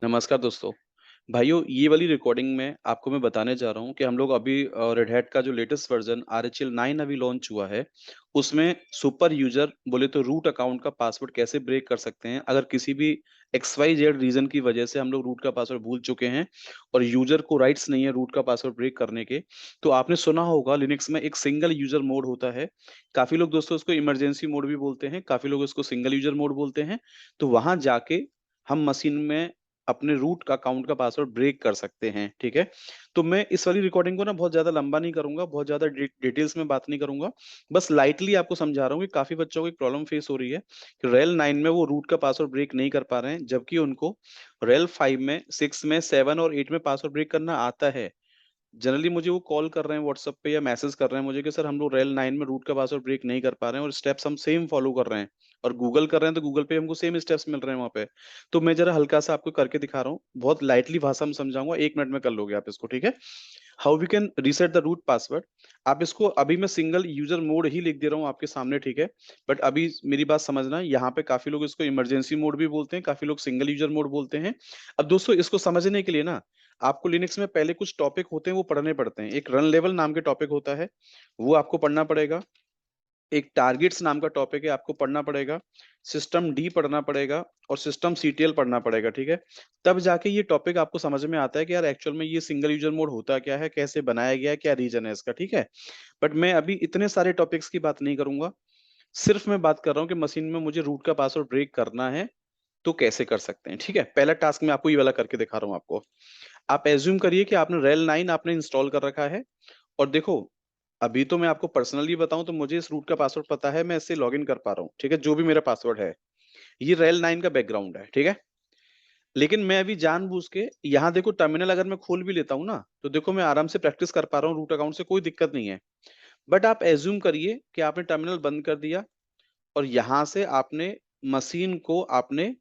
नमस्कार दोस्तों। भाइयों, ये वाली रिकॉर्डिंग में आपको मैं बताने जा रहा हूँ कि हम लोग अभी रेड हैट का जो लेटेस्ट वर्जन आरएचएल 9 अभी लॉन्च हुआ है, उसमें सुपर यूजर बोले तो रूट अकाउंट का पासवर्ड कैसे ब्रेक कर सकते हैं। अगर किसी भी एक्स वाई जेड रीजन की वजह से हम लोग रूट का पासवर्ड भूल चुके हैं और यूजर को राइट्स नहीं है रूट का पासवर्ड ब्रेक करने के, तो आपने सुना होगा लिनक्स में एक सिंगल यूजर मोड होता है। काफी लोग दोस्तों उसको इमरजेंसी मोड भी बोलते हैं, काफी लोग उसको सिंगल यूजर मोड बोलते हैं। तो वहां जाके हम मशीन में अपने रूट का अकाउंट का पासवर्ड ब्रेक कर सकते हैं। ठीक है, तो मैं इस वाली रिकॉर्डिंग को ना बहुत ज्यादा लंबा नहीं करूंगा, बहुत ज्यादा डिटेल्स में बात नहीं करूंगा। बस लाइटली आपको समझा रहा हूँ कि काफी बच्चों को एक प्रॉब्लम फेस हो रही है कि रेल 9 में वो रूट का पासवर्ड ब्रेक नहीं कर पा रहे हैं, जबकि उनको रेल 5 में, 6 में, 7 और 8 में पासवर्ड ब्रेक करना आता है। जनरली मुझे वो कॉल कर रहे हैं व्हाट्सएप पे या मैसेज कर रहे हैं मुझे कि सर हम लोग रेल 9 में रूट का पासवर्ड ब्रेक नहीं कर पा रहे हैं और स्टेप्स हम सेम फॉलो कर रहे हैं, और गूगल कर रहे हैं तो गूगल पे हमको सेम स्टेप्स मिल रहे हैं वहाँ पे। तो मैं जरा हल्का सा आपको करके दिखा रहा हूँ, बहुत लाइटली भाषा में समझाऊंगा, 1 मिनट में कर लोगे आप इसको। ठीक है, how we can reset the root password. आप इसको, अभी मैं सिंगल यूजर मोड ही लिख दे रहा हूँ आपके सामने, ठीक है। बट अभी मेरी बात समझना, यहाँ पे काफी लोग इसको इमरजेंसी मोड भी बोलते हैं, काफी लोग सिंगल यूजर मोड बोलते हैं। अब दोस्तों इसको समझने के लिए ना, आपको लिनक्स में पहले कुछ टॉपिक होते हैं वो पढ़ने पड़ते हैं। एक रन लेवल नाम के टॉपिक होता है, वो आपको पढ़ना पड़ेगा। एक टारगेट्स नाम का टॉपिक है, आपको पढ़ना पड़ेगा। सिस्टम डी पढ़ना पड़ेगा और सिस्टम सीटीएल पढ़ना पड़ेगा। ठीक है, तब जाके ये टॉपिक आपको समझ में आता है कि यार एक्चुअल में ये सिंगल यूजर मोड होता क्या है, कैसे बनाया गया है, क्या रीजन है इसका। ठीक है, बट मैं अभी इतने सारे टॉपिक्स की बात नहीं करूंगा, सिर्फ मैं बात कर रहा हूँ कि मशीन में मुझे रूट का पासवर्ड ब्रेक करना है तो कैसे कर सकते हैं। ठीक है, पहला टास्क मैं आपको ये वाला करके दिखा रहा हूँ आपको। आप एज्यूम करिए कि आपने रेल 9 आपने इंस्टॉल कर रखा है, और देखो अभी तो मैं आपको पर्सनली बताऊं तो मुझे इस रूट का पासवर्ड पता है, मैं इससे लॉगिन कर पा रहा हूँ। ठीक है, जो भी मेरा पासवर्ड है, ये रेल 9 का बैकग्राउंड है। ठीक है, लेकिन मैं अभी जानबूझ के यहाँ देखो टर्मिनल अगर मैं खोल भी लेता हूँ ना, तो देखो मैं आराम से प्रैक्टिस कर पा रहा हूँ रूट अकाउंट से, कोई दिक्कत नहीं है। बट आप एज्यूम करिए कि आपने टर्मिनल बंद कर दिया और यहाँ से आपने मशीन को आपने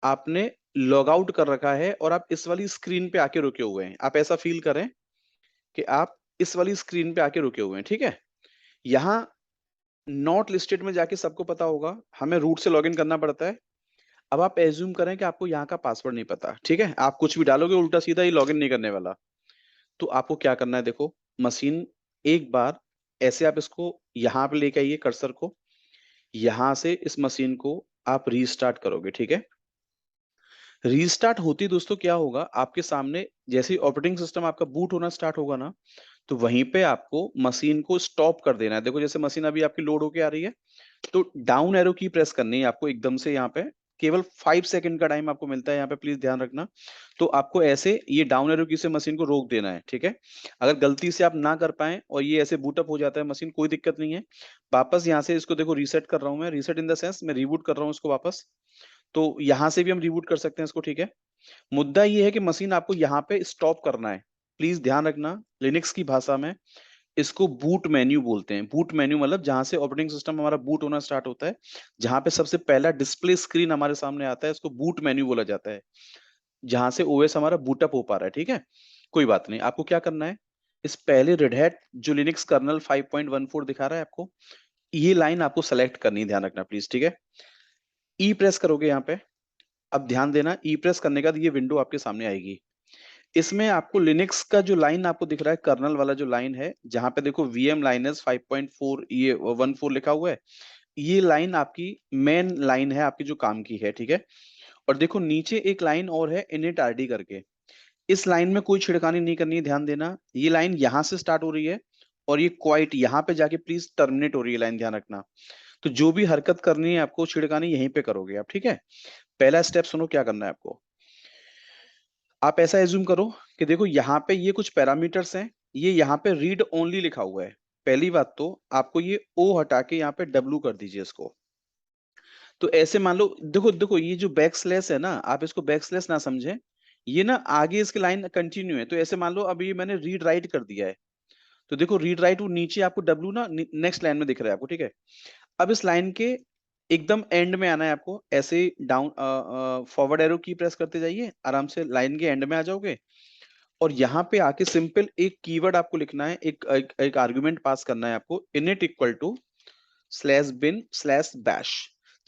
आपने लॉग आउट कर रखा है और आप इस वाली स्क्रीन पे आके रुके हुए हैं। आप ऐसा फील करें कि आप इस वाली स्क्रीन पे आके रुके हुए हैं। ठीक है, यहाँ नॉट लिस्टेड में जाके सबको पता होगा हमें रूट से लॉगिन करना पड़ता है। अब आप एज्यूम करें कि आपको यहाँ का पासवर्ड नहीं पता, ठीक है, आप कुछ भी डालोगे उल्टा सीधा, ये लॉगिन नहीं करने वाला। तो आपको क्या करना है, देखो मशीन एक बार ऐसे आप इसको यहाँ पे लेके आइए कर्सर को, यहाँ से इस मशीन को आप रीस्टार्ट करोगे। ठीक है, रीस्टार्ट होती दोस्तों क्या होगा आपके सामने, जैसे ही ऑपरेटिंग सिस्टम आपका बूट होना स्टार्ट होगा ना, तो वहीं पे आपको मशीन को स्टॉप कर देना है। देखो जैसे मशीन अभी आपकी लोड होके आ रही है, तो डाउन एरो की प्रेस करनी है आपको एकदम से। यहाँ पे केवल 5 सेकंड का टाइम आपको मिलता है, यहाँ पे प्लीज ध्यान रखना। तो आपको ऐसे ये डाउन एरो की से मशीन को रोक देना है। ठीक है, अगर गलती से आप ना कर पाए और ये ऐसे बूटअप हो जाता है मशीन, कोई दिक्कत नहीं है। वापस यहाँ से इसको देखो रीसेट कर रहा हूँ मैं, रीसेट इन द सेंस मैं रिबूट कर रहा हूँ इसको वापस। तो यहाँ से भी हम रिबूट कर सकते हैं इसको। ठीक है, मुद्दा ये है कि मशीन आपको यहाँ पे स्टॉप करना है। प्लीज ध्यान रखना, लिनक्स की भाषा में इसको बूट मेन्यू बोलते हैं। बूट मेन्यू मतलब जहां से ऑपरेटिंग सिस्टम हमारा बूट होना स्टार्ट होता है, जहां पे सबसे पहला डिस्प्ले स्क्रीन हमारे सामने आता है, इसको बूट मेन्यू बोला जाता है, जहां से ओएस हमारा बूटअप हो पा रहा है। ठीक है, कोई बात नहीं, आपको क्या करना है, इस पहले रेड हैट जो लिनक्स कर्नल 5.14 दिखा रहा है आपको, ये लाइन आपको सेलेक्ट करनी है, ध्यान रखना प्लीज। ठीक है, ई प्रेस करोगे यहाँ पे। अब ध्यान देना, ई प्रेस करने के बाद ये विंडो आपके सामने आएगी। इसमें आपको लिनक्स का जो लाइन आपको दिख रहा है, कर्नल वाला जो लाइन है, जहां पे देखो वीएम लाइनस 5.4 ये 14 लिखा हुआ है, ये लाइन आपकी मेन लाइन है आपकी जो काम की है। ठीक है, और देखो नीचे एक लाइन और है इनिट आरडी करके, इस लाइन में कोई छिड़कानी नहीं करनी है, ध्यान देना। ये लाइन यहां से स्टार्ट हो रही है और ये क्वाइट यहाँ पे जाके प्लीज टर्मिनेट हो रही है लाइन, ध्यान रखना। तो जो भी हरकत करनी है आपको, छिड़कानी यहीं पे करोगे आप। ठीक है, पहला स्टेप सुनो क्या करना है आपको। आप ऐसा एज्यूम करो कि देखो यहाँ पे ये कुछ पैरामीटर्स हैं, ये यहाँ पे रीड ओनली लिखा हुआ है। पहली बात तो आपको ये ओ हटा के यहाँ पे डब्लू कर दीजिए इसको। तो ऐसे मान लो, देखो देखो ये जो बैक स्लैश है ना, आप इसको बैक स्लैश ना समझें, ये ना आगे इसकी लाइन कंटिन्यू है। तो ऐसे मान लो अभी मैंने रीड राइट कर दिया है, तो देखो रीड राइट वो नीचे आपको डब्लू ना नेक्स्ट लाइन में दिख रहा है आपको। ठीक है, अब इस लाइन के एकदम एंड में आना है आपको, ऐसे डाउन फॉरवर्ड एरो की प्रेस करते जाइए, आराम से लाइन के एंड में आ जाओगे। और यहाँ पे आके सिंपल एक कीवर्ड आपको लिखना है, एक आर्गुमेंट पास करना है आपको, init equal to slash bin slash bash.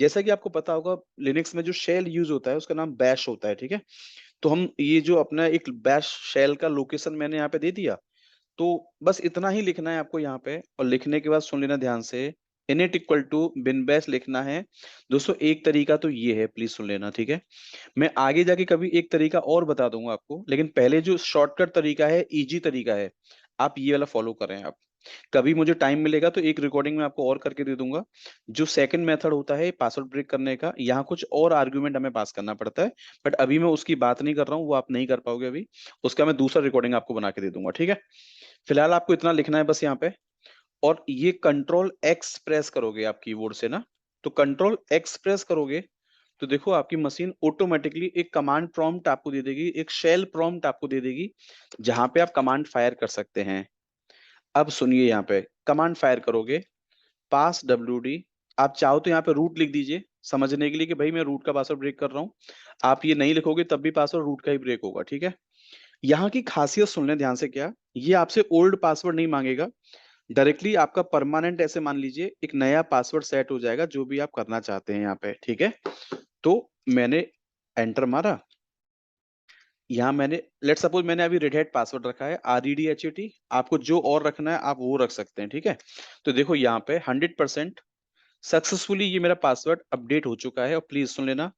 जैसा कि आपको पता होगा लिनक्स में जो शेल यूज होता है उसका नाम बैश होता है, ठीक है। तो हम ये जो अपना एक बैश शेल का लोकेशन मैंने यहाँ पे दे दिया, तो बस इतना ही लिखना है आपको यहाँ पे, और लिखने के बाद सुन लेना ध्यान से, init equal to bin bash लिखना है। दोस्तों एक तरीका तो ये है, प्लीज सुन लेना, ठीक है। मैं आगे जाके कभी एक तरीका और बता दूंगा आपको, लेकिन पहले जो शॉर्टकट तरीका है, इजी तरीका है, आप ये वाला फॉलो करें आप। कभी मुझे टाइम मिलेगा तो एक रिकॉर्डिंग में आपको और करके दे दूंगा। जो सेकंड मेथड होता है पासवर्ड ब्रेक करने का, यहाँ कुछ और आर्गुमेंट हमें पास करना पड़ता है, बट अभी मैं उसकी बात नहीं कर रहा हूँ, वो आप नहीं कर पाओगे अभी। उसका मैं दूसरा रिकॉर्डिंग आपको बना के दे दूंगा, ठीक है। फिलहाल आपको इतना लिखना है बस यहाँ पे। और ये कंट्रोल एक्स प्रेस करोगे आप कीबोर्ड से ना, तो कंट्रोल एक्स प्रेस करोगे तो देखो आपकी मशीन ऑटोमेटिकली एक कमांड प्रॉम्प्ट आपको दे देगी, एक शेल प्रॉम्प्ट आपको दे देगी, जहां पे आप कमांड फायर कर सकते हैं। अब सुनिए, यहाँ पे कमांड फायर करोगे, पास WD। आप चाहो तो यहाँ पे रूट लिख दीजिए समझने के लिए कि भाई मैं रूट का पासवर्ड ब्रेक कर रहा हूँ। आप ये नहीं लिखोगे तब भी पासवर्ड रूट का ही ब्रेक होगा, ठीक है। यहाँ की खासियत सुन लें ध्यान से, क्या ये आपसे ओल्ड पासवर्ड नहीं मांगेगा, डायरेक्टली आपका परमानेंट ऐसे मान लीजिए एक नया पासवर्ड सेट हो जाएगा जो भी आप करना चाहते हैं यहाँ पे, ठीक है। तो मैंने एंटर मारा, यहाँ मैंने लेट सपोज मैंने अभी रेड हैट पासवर्ड रखा है REDHAT, आपको जो और रखना है आप वो रख सकते हैं, ठीक है। तो देखो यहाँ पे 100% सक्सेसफुली ये मेरा पासवर्ड अपडेट हो चुका है। और प्लीज सुन लेना,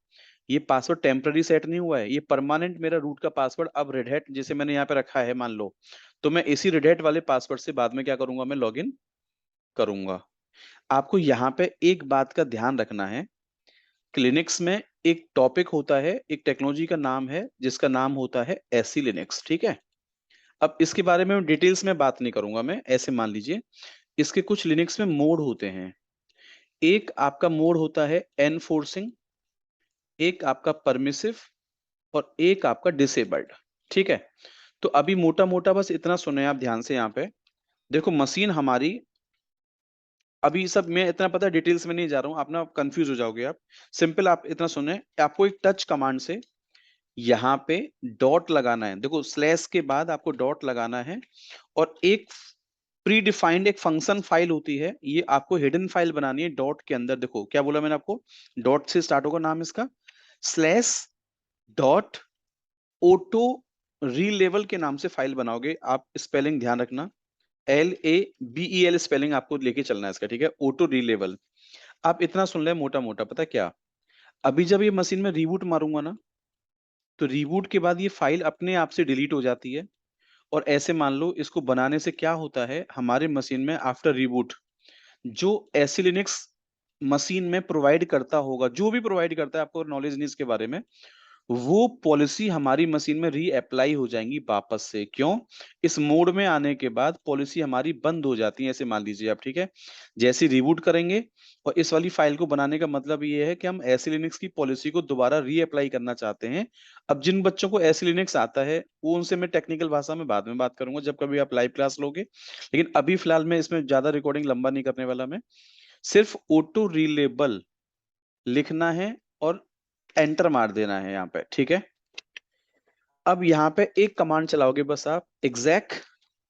ये पासवर्ड टेम्पररी सेट नहीं हुआ है, ये परमानेंट मेरा रूट का पासवर्ड अब रेड हैट जैसे मैंने यहाँ पे रखा है मान लो, तो मैं इसी रेड हैट वाले पासवर्ड से बाद में क्या करूंगा, मैं लॉगिन करूंगा। आपको यहाँ पे एक बात का ध्यान रखना है, लिनक्स में एक टॉपिक होता है, एक टेक्नोलॉजी का नाम है जिसका नाम होता है एसी लिनक्स, ठीक है। अब इसके बारे में डिटेल्स में बात नहीं करूंगा, मैं ऐसे मान लीजिए इसके कुछ लिनक्स में मोड होते हैं। एक आपका मोड होता है एनफोर्सिंग, एक आपका परमिसिव, और एक आपका डिसेबल्ड, ठीक है। तो अभी मोटा मोटा बस इतना सुने आप ध्यान से, यहाँ पे देखो मशीन हमारी, अभी सब मैं इतना पता डिटेल्स में नहीं जा रहा हूं, आप ना कंफ्यूज हो जाओगे आप। सिंपल आप इतना सुने, आपको एक टच कमांड से यहाँ पे डॉट लगाना है, देखो स्लैश के बाद आपको डॉट लगाना है, और एक प्री डिफाइंड एक फंक्शन फाइल होती है, ये आपको हिडन फाइल बनानी है डॉट के अंदर। देखो क्या बोला मैंने आपको, डॉट से स्टार्ट होगा नाम इसका, स्लैश डॉट ऑटो रीलेवल के नाम से फाइल बनाओगे आप। स्पेलिंग ध्यान रखना, LABEL स्पेलिंग आपको लेके चलना है इसका, ठीक है, ऑटो रीलेवल। आप इतना सुन ले मोटा मोटा, पता क्या, अभी जब ये मशीन में रीबूट मारूंगा ना, तो रीबूट के बाद ये फाइल अपने आप से डिलीट हो जाती है। और ऐसे मान लो इसको बनाने से क्या होता है हमारे मशीन में आफ्टर रीबूट, जो एसी लिनक्स मशीन में प्रोवाइड करता होगा, जो भी प्रोवाइड करता है, आपको नॉलेज नहीं इसके बारे में, वो पॉलिसी हमारी मशीन में री अप्लाई हो जाएंगी वापस से। क्यों, इस मोड में आने के बाद पॉलिसी हमारी बंद हो जाती है, ऐसे मान लीजिए आप, ठीक है। जैसे रिबूट करेंगे, और इस वाली फाइल को बनाने का मतलब ये है कि हम एसी लिनक्स की पॉलिसी को दोबारा री अप्लाई करना चाहते हैं। अब जिन बच्चों को एसी लिनक्स आता है वो उनसे मैं टेक्निकल भाषा में बाद में बात करूंगा जब कभी आप लाइव क्लास लोगे, लेकिन अभी फिलहाल मैं इसमें ज्यादा रिकॉर्डिंग लंबा नहीं करने वाला मैं। सिर्फ ऑटो रिलेबल लिखना है और एंटर मार देना है यहाँ पे, ठीक है। अब यहाँ पे एक कमांड चलाओगे बस आप, exec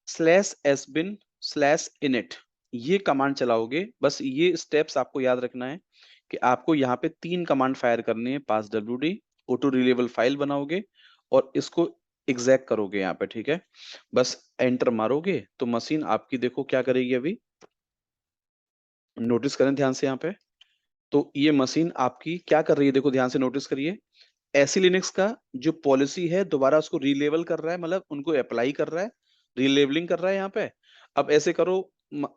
slash sbin slash init, ये कमांड चलाओगे बस। ये स्टेप्स आपको याद रखना है कि आपको यहाँ पे 3 कमांड फायर करनी है, पास WD, ऑटो रिलेबल फाइल बनाओगे, और इसको एग्जैक करोगे यहाँ पे, ठीक है। बस एंटर मारोगे तो मशीन आपकी देखो क्या करेगी अभी, नोटिस करें ध्यान से यहाँ पे। तो ये मशीन आपकी क्या कर रही है, देखो ध्यान से नोटिस करिए। एसी लिनक्स का जो पॉलिसी है दोबारा उसको रीलेवल कर रहा है, मतलब उनको अप्लाई कर रहा है, रीलेवलिंग कर रहा है यहाँ पे। अब ऐसे करो,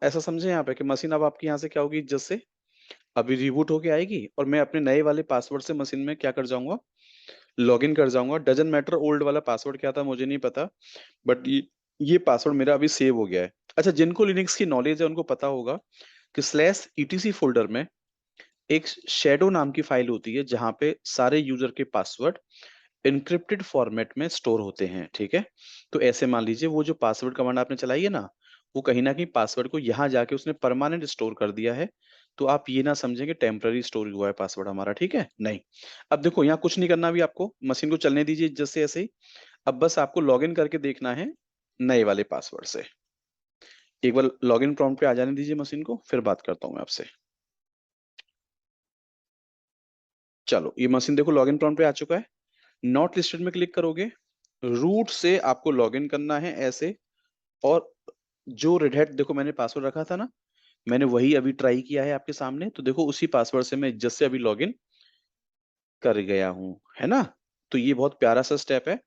ऐसा समझे यहाँ पे कि मशीन अब आपकी यहाँ से क्या होगी, जैसे अभी रिबूट होके आएगी, और मैं अपने नए वाले पासवर्ड से मशीन में क्या कर जाऊंगा, लॉगिन कर जाऊंगा। डजन मैटर ओल्ड वाला पासवर्ड क्या था मुझे नहीं पता, बट ये पासवर्ड मेरा अभी सेव हो गया है। अच्छा, जिनको लिनक्स की नॉलेज है उनको पता होगा कि स्लैश ईटीसी फोल्डर में एक शेडो नाम की फाइल होती है जहां पे सारे यूजर के पासवर्ड इनक्रिप्टेड फॉर्मेट में स्टोर होते हैं, ठीक है। तो ऐसे मान लीजिए वो जो पासवर्ड कमांड आपने चलाई है ना, वो कहीं ना कहीं पासवर्ड को यहाँ जाके उसने परमानेंट स्टोर कर दिया है। तो आप ये ना समझें कि टेम्पररी स्टोर हुआ है पासवर्ड हमारा, ठीक है, नहीं। अब देखो यहाँ कुछ नहीं करना, अभी आपको मशीन को चलने दीजिए जैसे ऐसे ही। अब बस आपको लॉगिन करके देखना है नए वाले पासवर्ड से। एक बार लॉगिन प्रॉम्प्ट पे आ जाने दीजिए मशीन को, फिर बात करता हूँ मैं आपसे। चलो ये मशीन देखो लॉगिन प्रॉम्प्ट पे आ चुका है। नॉट लिस्टेड में क्लिक करोगे, रूट से आपको लॉगिन करना है ऐसे। और जो रेड हैट देखो मैंने पासवर्ड रखा था ना, मैंने वही अभी ट्राई किया है आपके सामने, तो देखो उसी पासवर्ड से मैं इज्जत से अभी लॉगिन कर गया हूं, है ना। तो ये बहुत प्यारा सा स्टेप है,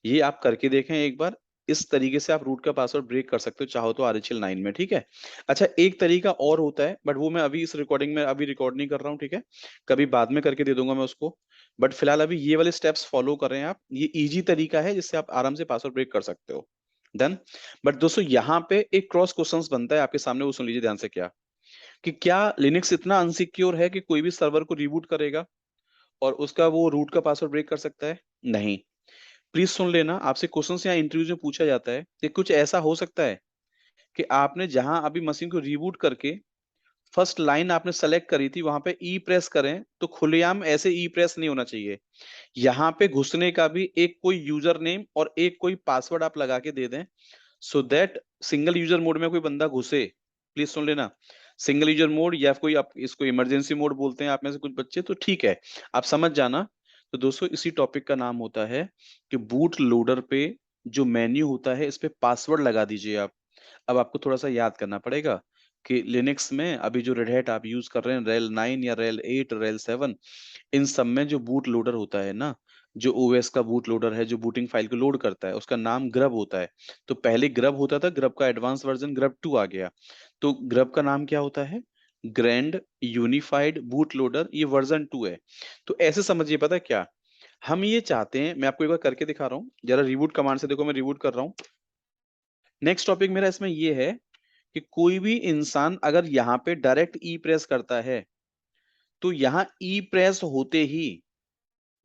ये आप करके देखें एक बार। इस तरीके से आप रूट का पासवर्ड ब्रेक कर सकते हो चाहो तो RHEL 9 में, ठीक है। अच्छा एक तरीका और होता है, बट वो मैं अभी इस रिकॉर्डिंग में अभी रिकॉर्ड नहीं कर रहा हूँ, ठीक है। कभी बाद में करके दे दूंगा मैं उसको। बट फिलहाल अभी ये वाले स्टेप्स फॉलो कर रहे हैं आप, ये इजी तरीका है जिससे आप आराम से पासवर्ड ब्रेक कर सकते हो। डन। बट दोस्तों यहाँ पे एक क्रॉस क्वेश्चंस बनता है आपके सामने, वो सुन लीजिए ध्यान से। क्या कि क्या लिनक्स इतना अनसिक्योर है कि कोई भी सर्वर को रिबूट करेगा और उसका वो रूट का पासवर्ड ब्रेक कर सकता है? नहीं। प्लीज सुन लेना, आपसे क्वेश्चन यहाँ इंटरव्यूज में पूछा जाता है कि कुछ ऐसा हो सकता है कि आपने जहां अभी मशीन को रिबूट करके फर्स्ट लाइन आपने सेलेक्ट करी थी वहां पे ई प्रेस करें, तो खुलेआम ऐसे ई प्रेस नहीं होना चाहिए। यहाँ पे घुसने का भी एक कोई यूजर नेम और एक कोई पासवर्ड आप लगा के दे दें, so that single user mode में कोई बंदा घुसे। प्लीज सुन लेना, सिंगल यूजर मोड या कोई आप इसको इमरजेंसी मोड बोलते हैं आप में से कुछ बच्चे, तो ठीक है, आप समझ जाना। तो दोस्तों इसी टॉपिक का नाम होता है कि बूट लोडर पे जो मेन्यू होता है इस पे पासवर्ड लगा दीजिए आप। अब आपको थोड़ा सा याद करना पड़ेगा कि लिनक्स में अभी जो रेड हैट आप यूज कर रहे हैं, रेल 9 या रेल 8, रेल 7, इन सब में जो बूट लोडर होता है ना, जो ओएस का बूट लोडर है जो बूटिंग फाइल को लोड करता है, उसका नाम ग्रब होता है। तो पहले ग्रब होता था, ग्रब का एडवांस वर्जन ग्रब 2 आ गया। तो ग्रब का नाम क्या होता है? ग्रैंड यूनिफाइड बूट लोडर, ये वर्जन 2 है। तो ऐसे समझिए, पता है क्या हम ये चाहते हैं, मैं आपको एक बार करके दिखा रहा हूँ जरा रिबूट कमांड से, देखो मैं रिबूट कर रहा हूँ। नेक्स्ट टॉपिक मेरा इसमें ये है कि कोई भी इंसान अगर यहाँ पे डायरेक्ट ई प्रेस करता है, तो यहाँ ई प्रेस होते ही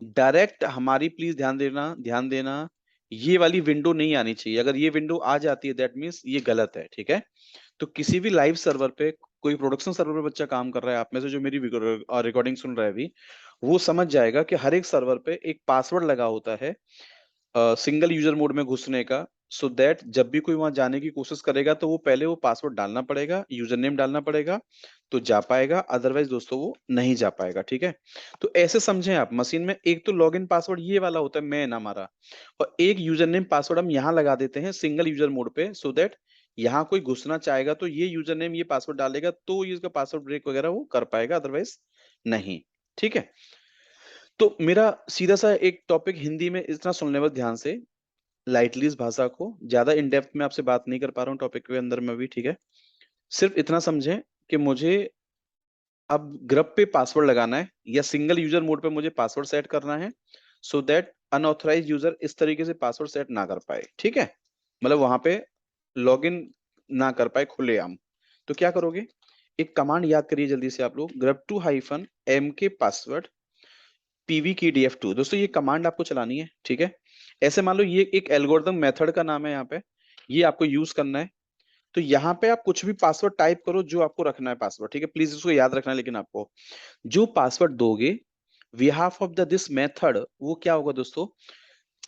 डायरेक्ट हमारी, प्लीज ध्यान देना ध्यान देना, ये वाली विंडो नहीं आनी चाहिए। अगर ये विंडो आ जाती है दैट मीन्स ये गलत है, ठीक है। तो किसी भी लाइव सर्वर पे, कोई प्रोडक्शन सर्वर पे बच्चा काम कर रहा है आप में से जो मेरी रिकॉर्डिंग सुन रहा है अभी, वो समझ जाएगा कि हर एक सर्वर पे एक पासवर्ड लगा होता है सिंगल यूजर मोड में घुसने का, सो दैट जब भी कोई वहां जाने की कोशिश करेगा तो वो पहले वो पासवर्ड डालना पड़ेगा, यूजर नेम डालना पड़ेगा, तो जा पाएगा, अदरवाइज दोस्तों वो नहीं जा पाएगा, ठीक है। तो ऐसे समझें आप, मशीन में एक तो लॉगिन पासवर्ड ये वाला होता है मैन हमारा, और एक यूजर नेम पासवर्ड हम यहाँ लगा देते हैं सिंगल यूजर मोड पे, सो दैट यहाँ कोई घुसना चाहेगा तो ये यूजर नेम ये पासवर्ड डालेगा तो ये इसका पासवर्ड ब्रेक वगैरह वो कर पाएगा, अदरवाइज नहीं, ठीक है। तो मेरा सीधा सा एक टॉपिक हिंदी में इतना सुन ले बस ध्यान से, लाइटली इस भाषा को, ज्यादा इन डेप्थ में आपसे बात नहीं कर पा रहा हूँ टॉपिक के अंदर में भी, ठीक है। सिर्फ इतना समझें कि मुझे अब ग्रुप पे पासवर्ड लगाना है या सिंगल यूजर मोड पे मुझे पासवर्ड सेट करना है, सो दैट अनऑथराइज यूजर इस तरीके से पासवर्ड सेट ना कर पाए, ठीक है। मतलब वहां पे लॉगिन ना कर पाए खुलेआम। तो क्या करोगे, एक कमांड याद करिए जल्दी से आप लोग, grep2-mk पासवर्ड pvkdf2। दोस्तों ये कमांड आपको चलानी है, ठीक है। ऐसे मान लो ये एक एल्गोरिथम मेथड का नाम है यहाँ पे, ये आपको यूज करना है। तो यहाँ पे आप कुछ भी पासवर्ड टाइप करो जो आपको रखना है पासवर्ड, ठीक है, प्लीज इसको याद रखना है। लेकिन आपको जो पासवर्ड दोगे behalf of the this method, वो क्या होगा दोस्तों,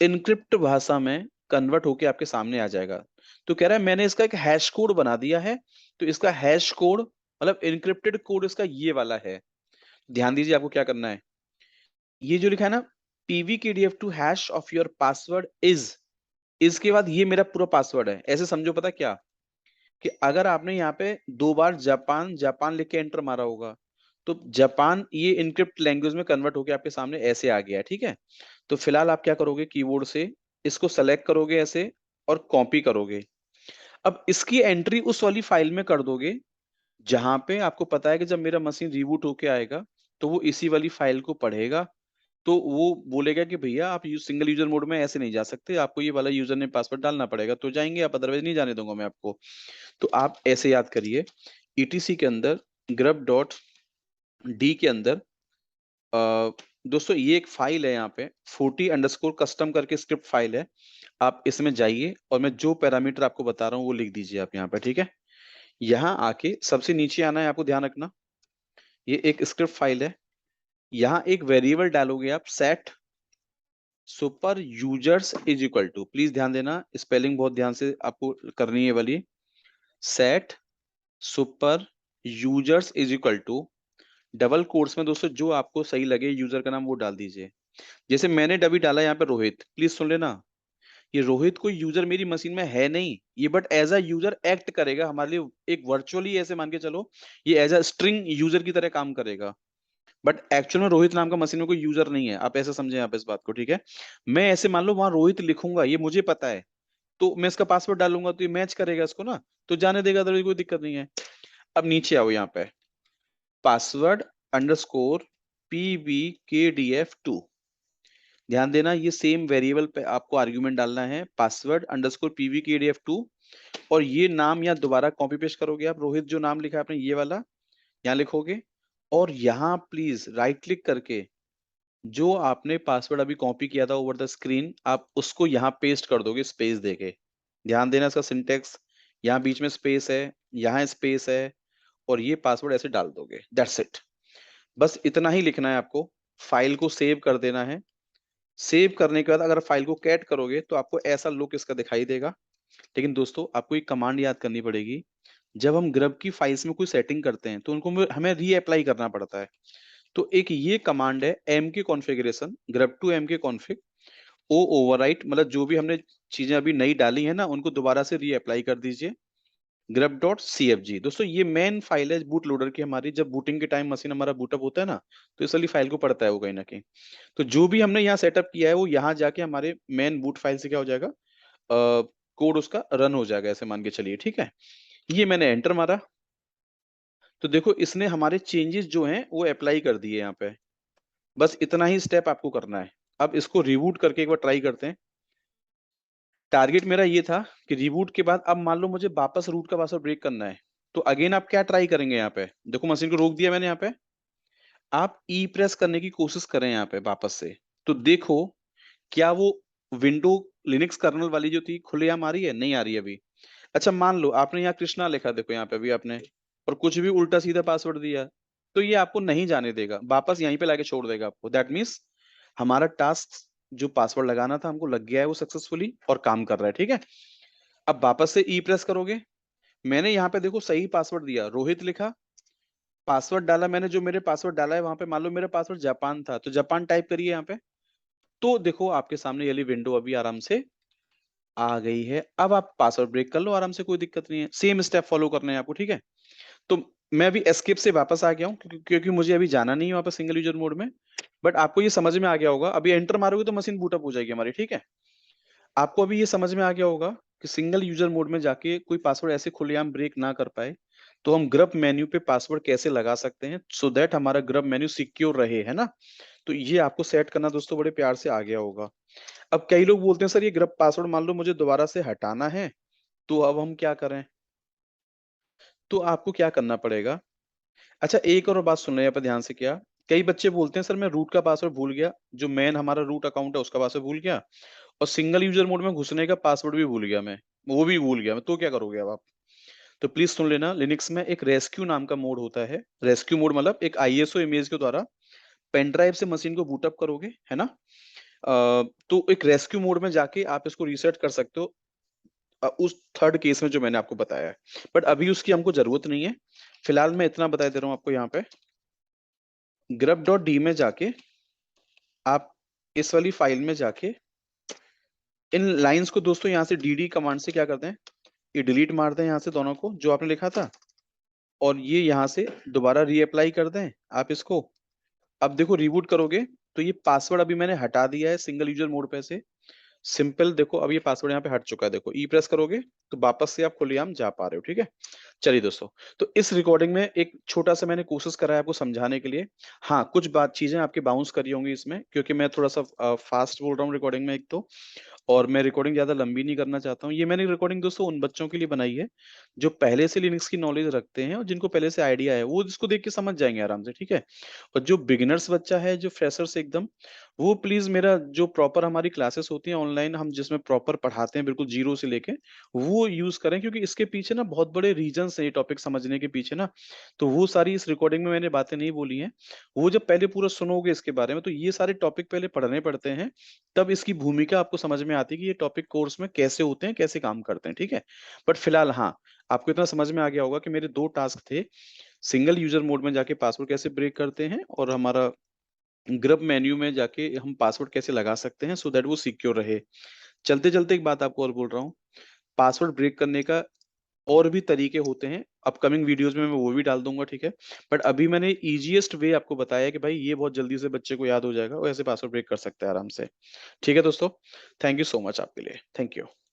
इनक्रिप्ट भाषा में कन्वर्ट होके आपके सामने आ जाएगा। तो कह रहा है मैंने इसका एक हैश कोड बना दिया है, तो इसका हैश कोड मतलब इनक्रिप्टेड कोड इसका ये वाला है। ध्यान दीजिए आपको क्या करना है, ये जो लिखा है ना, pvkdf2 hash of your password is, इसके बाद ये मेरा पूरा पासवर्ड है। ऐसे समझो पता क्या, कि अगर आपने यहाँ पे 2 बार जापान जापान लिख के एंटर मारा होगा, तो जापान ये इनक्रिप्ट लैंग्वेज में कन्वर्ट होके आपके सामने ऐसे आ गया है, ठीक है। तो फिलहाल आप क्या करोगे, कीबोर्ड से इसको सेलेक्ट करोगे ऐसे और कॉपी करोगे। अब इसकी एंट्री उस वाली फाइल में कर दोगे जहां पे आपको पता है कि जब मेरा मशीन रिबूट होके आएगा तो वो इसी वाली फाइल को पढ़ेगा। तो वो बोलेगा कि भैया आप सिंगल यूजर मोड में ऐसे नहीं जा सकते, आपको ये वाला यूजर नेम पासवर्ड डालना पड़ेगा, तो जाएंगे आप, अदरवाइज नहीं जाने दूंगा मैं आपको। तो आप ऐसे याद करिए, ईटीसी के अंदर grub डॉट डी के अंदर दोस्तों ये एक फाइल है यहाँ पे 40_custom करके स्क्रिप्ट फाइल है। आप इसमें जाइए और मैं जो पैरामीटर आपको बता रहा हूँ वो लिख दीजिए आप यहाँ पे, ठीक है। यहाँ आके सबसे नीचे आना है, आपको ध्यान रखना, ये एक स्क्रिप्ट फाइल है। यहाँ एक वेरिएबल डालोगे आप, set super users is equal to, please ध्यान देना स्पेलिंग बहुत ध्यान से आपको करनी है वाली, set super users is equal to double quotes में दोस्तों जो आपको सही लगे यूजर का नाम वो डाल दीजिए। जैसे मैंने अभी डाला यहाँ पे रोहित, प्लीज सुन लेना। ये रोहित कोई यूजर मेरी मशीन में है नहीं, ये but as a user act करेगा हमारे लिए, एक वर्चुअली ऐसे मान के चलो, ये एज अ स्ट्रिंग यूजर की तरह काम करेगा। बट एक्चुअल में रोहित नाम का मशीन में कोई यूजर नहीं है, आप ऐसे समझे आप इस बात को, ठीक है। मैं ऐसे मान लो वहां रोहित लिखूंगा, ये मुझे पता है, तो मैं इसका पासवर्ड डालूंगा तो ये मैच करेगा इसको ना, तो जाने देगा, तो कोई दिक्कत नहीं है। अब नीचे आओ यहाँ पे, पासवर्ड अंडरस्कोर pvkdf2, ध्यान देना ये सेम वेरिएबल पे आपको आर्ग्यूमेंट डालना है, पासवर्ड अंडरस्कोर pvkdf2। और ये नाम यहाँ दोबारा कॉपी पेस्ट करोगे आप, रोहित जो नाम लिखा है आपने ये वाला यहाँ लिखोगे, और यहाँ प्लीज राइट क्लिक करके जो आपने पासवर्ड अभी कॉपी किया था ओवर द स्क्रीन, आप उसको यहाँ पेस्ट कर दोगे स्पेस देके। ध्यान देना इसका सिंटेक्स, यहाँ बीच में स्पेस है, यहाँ स्पेस है, और ये पासवर्ड ऐसे डाल दोगे, दैट्स इट। बस इतना ही लिखना है आपको। फाइल को सेव कर देना है। सेव करने के बाद अगर फाइल को कैट करोगे तो आपको ऐसा लुक इसका दिखाई देगा। लेकिन दोस्तों आपको एक कमांड याद करनी पड़ेगी, जब हम ग्रब की फाइल्स में कोई सेटिंग करते हैं तो उनको हमें रीअप्लाई करना पड़ता है। तो एक ये कमांड है एम के कॉन्फ़िगरेशन, ग्रब टू एम के कॉन्फ़िग ओ ओवरराइट, मतलब जो भी हमने चीजें अभी नई डाली है ना उनको दोबारा से रीअप्लाई कर दीजिए, grep dot C F G. दोस्तों ये मेन फाइल है बूट लोडर की हमारी, जब बूटिंग के टाइम मशीन हमारा बूटअप होता है ना, तो इस वाली फाइल को पढ़ता है वो कहीं ना कहीं। तो जो भी हमने यहाँ सेटअप किया है वो यहाँ जाके हमारे मेन बूट फाइल से क्या हो जाएगा, कोड उसका रन हो जाएगा, ऐसे मान के चलिए, ठीक है। ये मैंने एंटर मारा, तो देखो इसने हमारे चेंजेस जो हैं वो अप्लाई कर दिए यहाँ पे। बस इतना ही स्टेप आपको करना है। अब इसको रिबूट करके एक बार ट्राई करते हैं। टारगेट मेरा ये था कि रिबूट के बाद अब मान लो मुझे वापस रूट का पासवर्ड ब्रेक करना है, तो अगेन आप क्या ट्राई करेंगे, यहाँ पे देखो मशीन को रोक दिया मैंने, यहाँ पे आप ई प्रेस करने की कोशिश करें यहाँ पे वापस से, तो देखो क्या वो विंडो लिनक्स कर्नल वाली जो थी खुलेआम आ रही है, नहीं आ रही है अभी। अच्छा मान लो आपने यहाँ कृष्णा लिखा, देखो यहाँ पे अभी आपने, और कुछ भी उल्टा सीधा पासवर्ड दिया, तो ये आपको नहीं जाने देगा, वापस यहीं पे लाके छोड़ देगा आपको। दैट मीन्स हमारा टास्क जो पासवर्ड लगाना था हमको लग गया है वो सक्सेसफुली और काम कर रहा है, ठीक है। अब वापस से ई प्रेस करोगे, मैंने यहाँ पे देखो सही पासवर्ड दिया, रोहित लिखा, पासवर्ड डाला मैंने, जो मेरे पासवर्ड डाला है वहां पे मान लो मेरा पासवर्ड जापान था, तो जापान टाइप करिए यहाँ पे, तो देखो आपके सामने ये वाली विंडो अभी आराम से आ गई है। अब आप पासवर्ड ब्रेक कर लो आराम से, कोई दिक्कत नहीं है, सेम स्टेप फॉलो करने हैं आपको, ठीक है। तो मैं अभी एस्केप से वापस आ गया हूँ क्योंकि मुझे अभी जाना नहीं है वापस सिंगल यूजर मोड में। बट आपको ये समझ में आ गया होगा, अभी एंटर मारोगे तो मशीन बूटअप हो जाएगी हमारी, ठीक है। आपको अभी ये समझ में आ गया होगा कि सिंगल यूजर मोड में जाके कोई पासवर्ड ऐसे खुलेआम ब्रेक ना कर पाए, तो हम ग्रब मेन्यू पे पासवर्ड कैसे लगा सकते हैं सो दैट हमारा ग्रब मेन्यू सिक्योर रहे, है ना। तो ये आपको सेट करना दोस्तों बड़े प्यार से आ गया होगा। अब कई लोग बोलते हैं सर ये ग्रब पासवर्ड मान लो मुझे दोबारा से हटाना है, तो अब हम क्या करें। तो आपको क्या करना पड़ेगा, अच्छा एक और बात सुनना है यहाँ पे ध्यान से, क्या कई बच्चे बोलते हैं सर मैं रूट का पासवर्ड भूल गया, जो मेन हमारा रूट अकाउंट है उसका पासवर्ड भूल गया, और सिंगल यूजर मोड में घुसने का पासवर्ड भी भूल गया मैं, वो भी भूल गया मैं, तो क्या करोगे अब आप। तो प्लीज सुन लेना, लिनक्स में एक रेस्क्यू नाम का मोड होता है। रेस्क्यू मोड मतलब एक आईएसओ इमेज के द्वारा पेन ड्राइव से मशीन को बूटअप करोगे, है ना। तो एक रेस्क्यू मोड में जाके आप इसको रीसेट कर सकते हो, उस थर्ड केस में जो मैंने आपको बताया है। बट अभी उसकी हमको जरूरत नहीं है, फिलहाल मैं इतना बता दे रहा हूँ आपको। यहाँ पे grep डॉट डी में जाके आप इस वाली फाइल में जाके इन लाइंस को दोस्तों यहाँ से dd कमांड से क्या करते हैं, ये डिलीट मार दें यहाँ से दोनों को जो आपने लिखा था, और ये यहाँ से दोबारा रीअप्लाई कर दें आप इसको। अब देखो रिबूट करोगे तो ये पासवर्ड अभी मैंने हटा दिया है सिंगल यूजर मोड पे से, सिंपल देखो अब ये पासवर्ड यहाँ पे हट चुका है, देखो ई प्रेस करोगे तो वापस से आप खुलेआम जा पा रहे हो, ठीक है। चलिए दोस्तों, तो इस रिकॉर्डिंग में एक छोटा सा मैंने कोशिश करा है आपको समझाने के लिए। हाँ कुछ बात चीजें आपके बाउंस करी होंगी इसमें, क्योंकि मैं थोड़ा सा फास्ट बोल रहा हूँ रिकॉर्डिंग में एक तो, और मैं रिकॉर्डिंग ज्यादा लंबी नहीं करना चाहता हूँ। ये मैंने रिकॉर्डिंग दोस्तों उन बच्चों के लिए बनाई है जो पहले से लिनक्स की नॉलेज रखते हैं और जिनको पहले से आइडिया है, वो इसको देख के समझ जाएंगे आराम से, ठीक है। और जो बिगिनर्स बच्चा है, जो फ्रेशर्स एकदम, वो प्लीज मेरा जो प्रॉपर हमारी क्लासेस होती हैं ऑनलाइन, हम जिसमें प्रॉपर पढ़ाते हैं बिल्कुल जीरो से लेके, वो यूज करें, क्योंकि इसके पीछे ना बहुत बड़े रीजंस हैं ये टॉपिक समझने के पीछे ना। तो वो सारी इस रिकॉर्डिंग में मैंने बातें नहीं बोली हैं, वो जब पहले पूरा सुनोगे इसके बारे में तो ये सारे टॉपिक पहले पढ़ने पड़ते हैं, तब इसकी भूमिका आपको समझ में आती है कि ये टॉपिक कोर्स में कैसे होते हैं, कैसे काम करते हैं, ठीक है। बट फिलहाल हाँ, आपको इतना समझ में आ गया होगा कि मेरे दो टास्क थे, सिंगल यूजर मोड में जाके पासवर्ड कैसे ब्रेक करते हैं, और हमारा ग्रुप मेन्यू में जाके हम पासवर्ड कैसे लगा सकते हैं सो दैट वो सिक्योर रहे। चलते चलते एक बात आपको और बोल रहा हूँ, पासवर्ड ब्रेक करने का और भी तरीके होते हैं, अपकमिंग वीडियोस में मैं वो भी डाल दूंगा, ठीक है। बट अभी मैंने इजीएस्ट वे आपको बताया कि भाई ये बहुत जल्दी से बच्चे को याद हो जाएगा और ऐसे पासवर्ड ब्रेक कर सकते हैं आराम से। ठीक है दोस्तों, थैंक यू सो मच आपके लिए, थैंक यू।